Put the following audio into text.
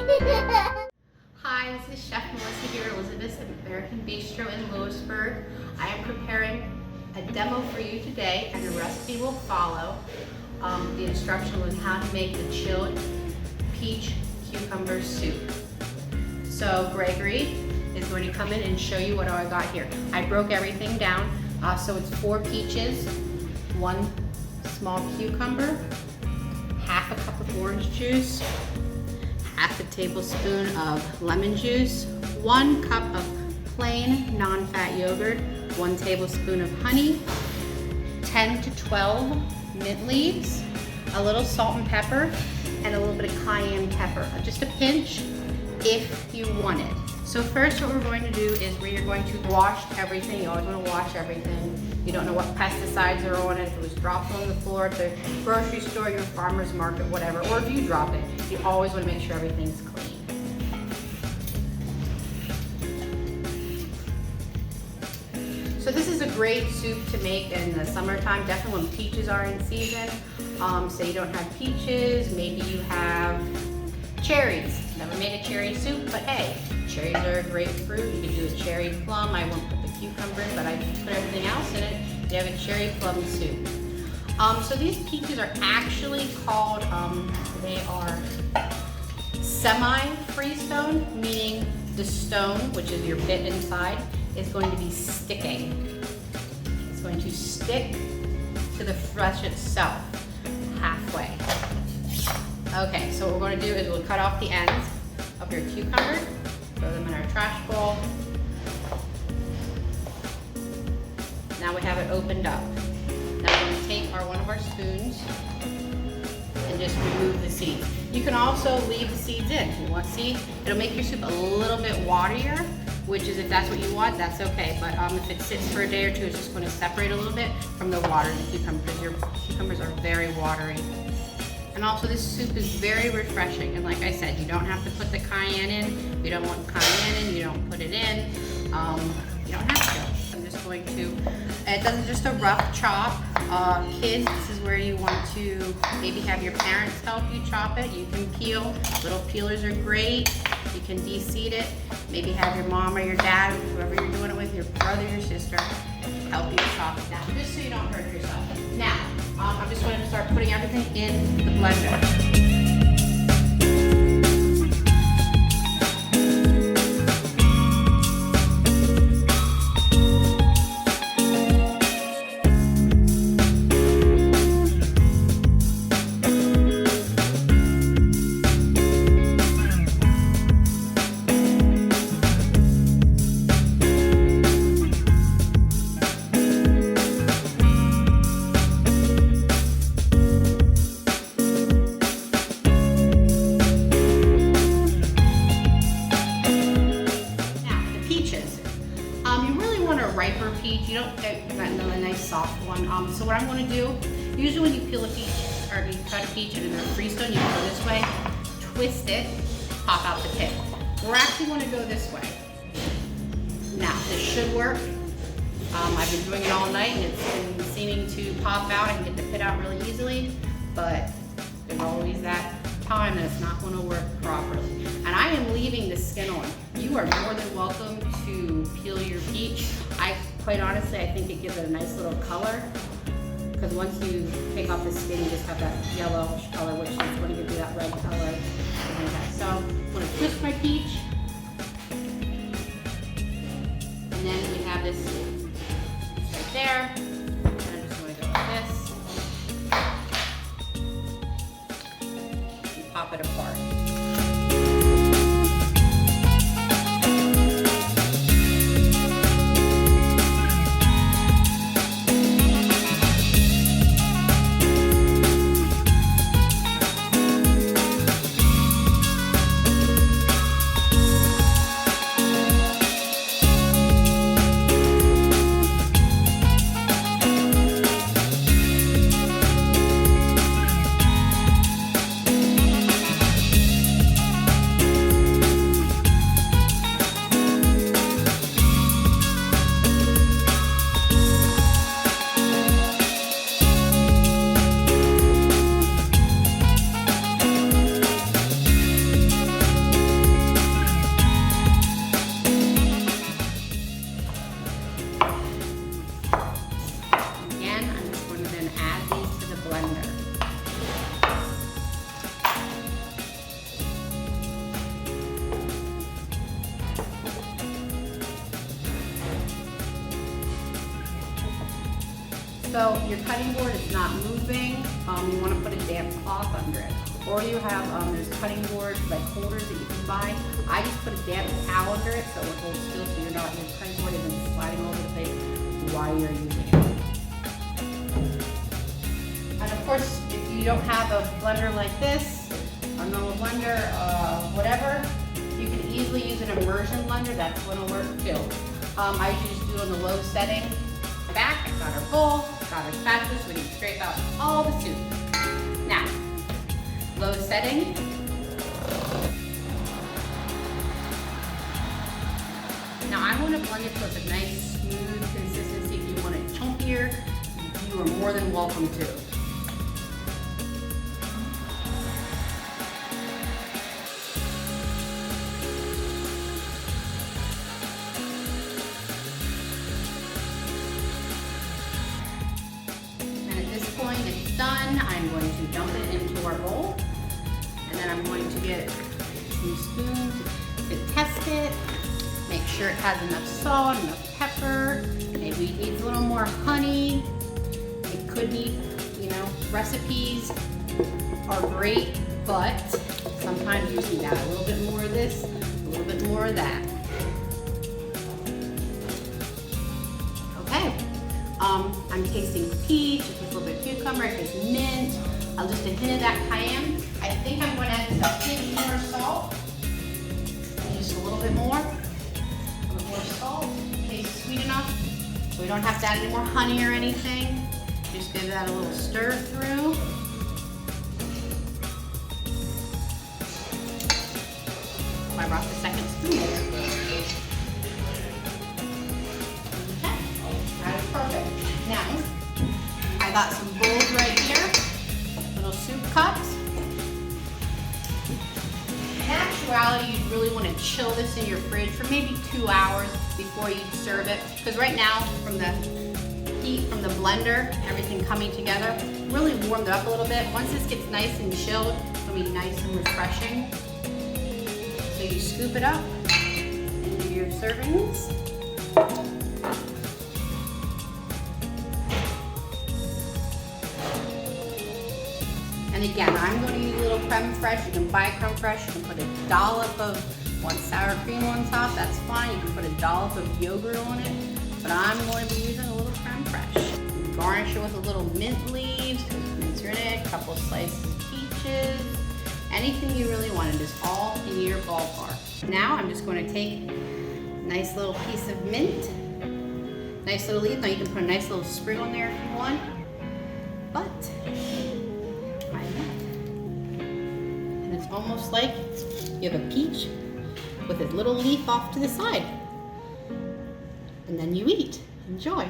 Hi, this is Chef Melissa here at Elizabeth's American Bistro in Lewisburg. I am preparing a demo for you today, and the recipe will follow the instructions on how to make the chilled peach cucumber soup. So Gregory is going to come in and show you what I got here. I broke everything down, so it's 4 peaches, 1 small cucumber, half a cup of orange juice, half a tablespoon of lemon juice, 1 cup of plain non-fat yogurt, 1 tablespoon of honey, 10 to 12 mint leaves, a little salt and pepper, and a little bit of cayenne pepper, just a pinch if you want it. So first what we're going to do is we are going to wash everything. You always want to wash everything. You don't know what pesticides are on it. If it was dropped on the floor at the grocery store, your farmer's market, whatever, or if you drop it, you always want to make sure everything's clean. So this is a great soup to make in the summertime, definitely when peaches are in season. So you don't have peaches, maybe you have cherries. Never made a cherry soup, but hey, cherries are a great fruit. You can do a cherry plum. I won't put the cucumber in, but I put everything else in it. You have a cherry plum soup. So these peaches are actually called, they are semi-freestone, meaning the stone, which is your bit inside, is going to be sticking. It's going to stick to the flesh itself halfway. Okay, so what we're going to do is we'll cut off the ends of your cucumber, throw them in our trash bowl. Now we have it opened up. Now we're going to take one of our spoons and just remove the seeds. You can also leave the seeds in if you want. See, it'll make your soup a little bit waterier, which is, if that's what you want, that's okay. But if it sits for a day or two, it's just going to separate a little bit from the water in the cucumber, because your cucumbers are very watery. And also this soup is very refreshing. And like I said, you don't have to put the cayenne in. If you don't want cayenne in, you don't put it in. You don't have to. I'm just going to, it does just a rough chop. Kids, this is where you want to maybe have your parents help you chop it. You can peel. Little peelers are great. You can de-seed it. Maybe have your mom or your dad, whoever you're doing it with, your brother, your sister, help you chop it down, just so you don't hurt yourself. Now, I'm just going to start putting everything in the blender. Riper peach, you don't get a nice soft one. So what I'm going to do, usually when you peel a peach, or you cut a peach and it's freestone, you go this way, twist it, pop out the tip. We're actually going to go this way. Now, this should work. I've been doing it all night and it's been seeming to pop out. I can get the pit out really easily, but there's always that time that it's not going to work properly. And I am leaving the skin on. You are more than welcome to peel your peach. Quite honestly, I think it gives it a nice little color, because once you take off the skin, you just have that yellowish color, which is going to give you that red color. Okay, so I'm going to twist my peach, and then we have this right there. And I'm just going to go like this and pop it apart. So your cutting board is not moving. You want to put a damp cloth under it. Or you have, there's cutting board like holders that you can buy. I just put a damp towel under it so it holds still so your cutting board isn't sliding all over the place while you're using it. And of course, if you don't have a blender like this, a normal blender, whatever, you can easily use an immersion blender. That's going to work too. I usually just do it on the low setting. Back, I got our bowl, got our spatula so we can scrape out all the soup. Now, low setting. Now I want to blend it to a nice, smooth consistency. If you want it chunkier, you are more than welcome to. It's done. I'm going to dump it into our bowl, and then I'm going to get some spoons to test it, make sure it has enough salt, enough pepper, maybe it needs a little more honey. It could need, recipes are great, but sometimes you can add a little bit more of this, a little bit more of that. Okay. I'm tasting peach, just a little bit of cucumber, I taste mint, just a hint of that cayenne. I think I'm going to add just a pinch more salt. Just a little bit more. A little more salt. Tastes sweet enough. So we don't have to add any more honey or anything. Just give that a little stir through. I brought the second spoon there. Perfect. Now, I got some bowls right here, little soup cups. In actuality, you'd really want to chill this in your fridge for maybe 2 hours before you serve it. Because right now, from the heat from the blender, everything coming together, really warmed it up a little bit. Once this gets nice and chilled, it's going to be nice and refreshing. So you scoop it up into your servings. And again, I'm going to use a little creme fraiche. You can buy creme fraiche. You can put a dollop of sour cream on top. That's fine. You can put a dollop of yogurt on it. But I'm going to be using a little creme fraiche. Garnish it with a little mint leaves, because mints are in it, a couple slices of peaches, anything you really want. It is all in your ballpark. Now I'm just going to take a nice little piece of mint, nice little leaf. Now you can put a nice little sprig on there if you want. But and it's almost like you have a peach with a little leaf off to the side. And then you eat. Enjoy.